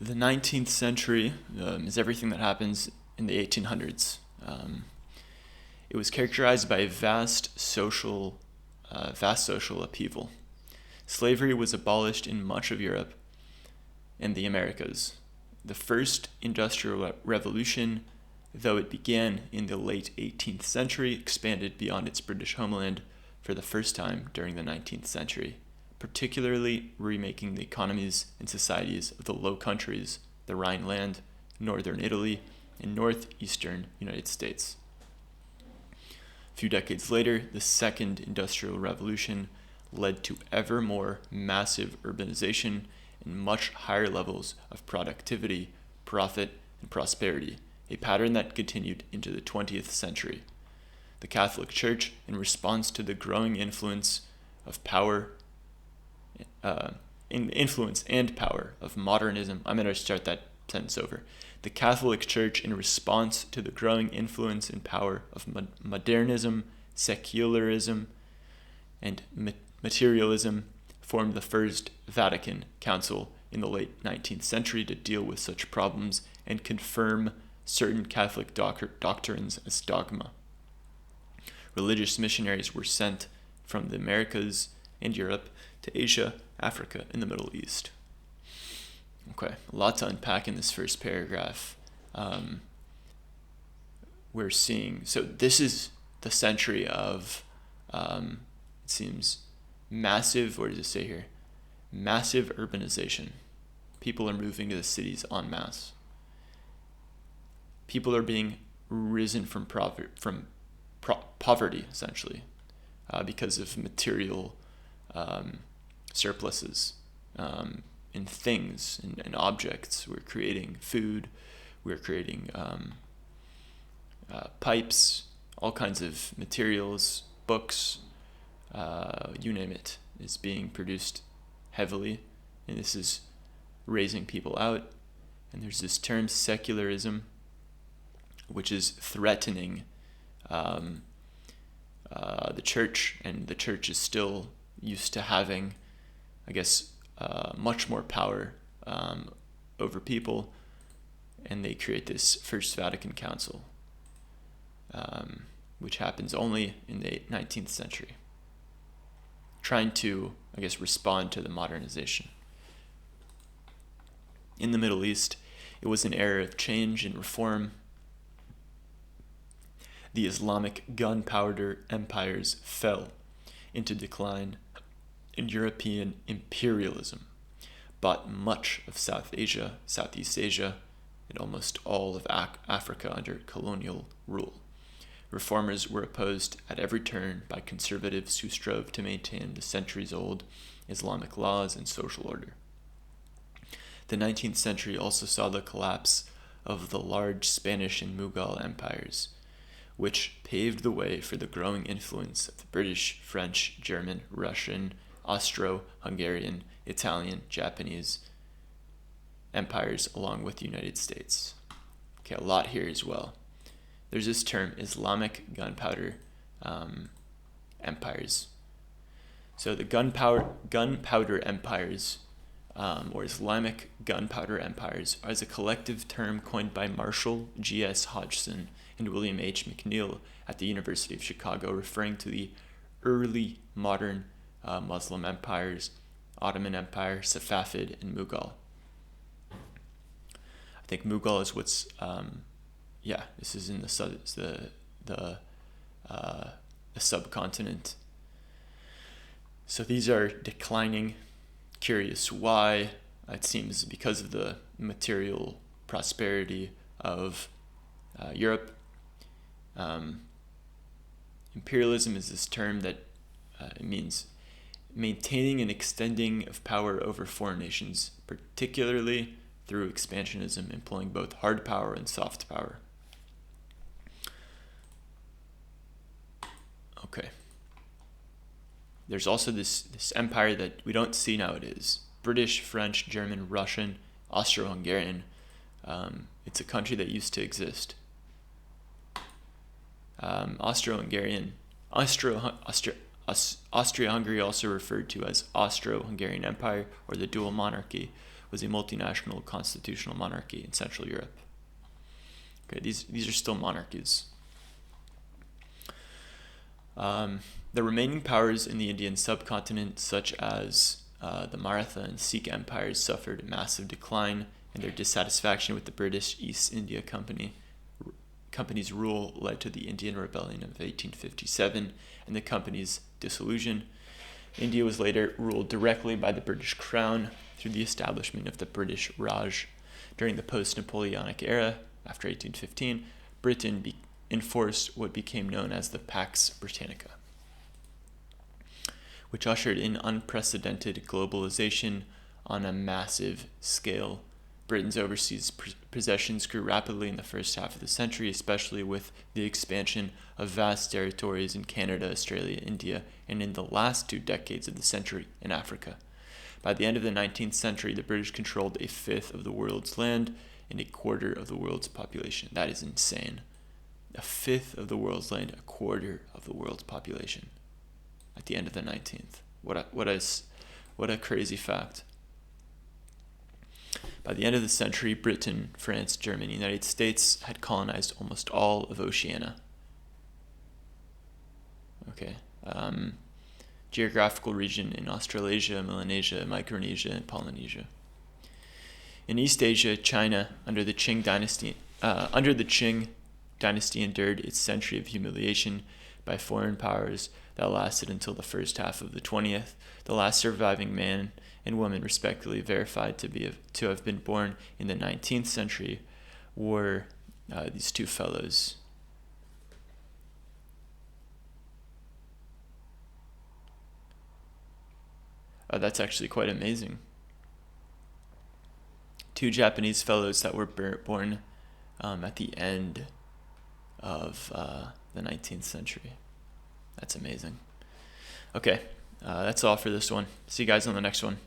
The 19th century is everything that happens in the 1800s. It was characterized by a vast social upheaval. Slavery was abolished in much of Europe and the Americas. The first industrial revolution, though it began in the late 18th century, expanded beyond its British homeland for the first time during the 19th century, particularly remaking the economies and societies of the Low Countries, the Rhineland, northern Italy, and northeastern United States. A few decades later, the Second Industrial Revolution led to ever more massive urbanization and much higher levels of productivity, profit, and prosperity, a pattern that continued into the 20th century. The Catholic Church, in response to the growing influence and power of modernism. I'm going to start that sentence over. The Catholic Church, in response to the growing influence and power of modernism, secularism, and materialism, formed the First Vatican Council in the late 19th century to deal with such problems and confirm certain Catholic doctrines as dogma. Religious missionaries were sent from the Americas and Europe to Asia, Africa, and the Middle East. Okay, a lot to unpack in this first paragraph. We're seeing, so this is the century of, it seems, massive, what does it say here? Massive urbanization. People are moving to the cities en masse. People are being risen from poverty, essentially, because of material surpluses in things and objects. We're creating food, we're creating pipes, all kinds of materials, books, you name it, is being produced heavily, and this is raising people out. And there's this term secularism, which is threatening the church, and the church is still used to having, I guess, much more power over people, and they create this First Vatican Council, which happens only in the 19th century, trying to, I guess, respond to the modernization. In the Middle East, it was an era of change and reform. The Islamic gunpowder empires fell into decline, and European imperialism bought much of South Asia, Southeast Asia, and almost all of Africa under colonial rule. Reformers were opposed at every turn by conservatives who strove to maintain the centuries-old Islamic laws and social order. The 19th century also saw the collapse of the large Spanish and Mughal empires, which paved the way for the growing influence of the British, French, German, Russian, Austro-Hungarian, Italian, Japanese empires, along with the United States. Okay, a lot here as well. There's this term, Islamic gunpowder empires. So the gunpowder empires, or Islamic gunpowder empires, is a collective term coined by Marshall G.S. Hodgson and William H. McNeill at the University of Chicago, referring to the early modern Muslim empires, Ottoman Empire, Safavid, and Mughal. I think Mughal is what's, this is in the subcontinent. So these are declining. Curious why? It seems because of the material prosperity of Europe. Imperialism is this term that it means maintaining and extending of power over foreign nations, particularly through expansionism, employing both hard power and soft power. Okay. There's also this empire that we don't see nowadays. British, French, German, Russian, Austro-Hungarian. It's a country that used to exist. Austria-Hungary, also referred to as Austro-Hungarian Empire or the dual monarchy, was a multinational constitutional monarchy in Central Europe. Okay, these are still monarchies. The remaining powers in the Indian subcontinent, such as the Maratha and Sikh empires, suffered a massive decline, and their dissatisfaction with the British East India Company's rule led to the Indian Rebellion of 1857 and the company's dissolution. India was later ruled directly by the British Crown through the establishment of the British Raj. During the post-Napoleonic era, after 1815, Britain enforced what became known as the Pax Britannica, which ushered in unprecedented globalization on a massive scale. Britain's overseas possessions grew rapidly in the first half of the century, especially with the expansion of vast territories in Canada, Australia, India, and in the last 2 decades of the century in Africa. By the end of the 19th century, the British controlled a fifth of the world's land and a quarter of the world's population. That is insane. A fifth of the world's land, a quarter of the world's population at the end of the 19th. What a crazy fact. By the end of the century, Britain, France, Germany, and the United States had colonized almost all of Oceania. Okay. Geographical region in Australasia, Melanesia, Micronesia, and Polynesia. In East Asia, China, under the Qing dynasty, endured its century of humiliation by foreign powers that lasted until the first half of the 20th. The last surviving man and woman, respectively verified to have been born in the 19th century, were these two fellows. That's actually quite amazing. 2 Japanese fellows that were born at the end of the 19th century. That's amazing. Okay, that's all for this one. See you guys on the next one.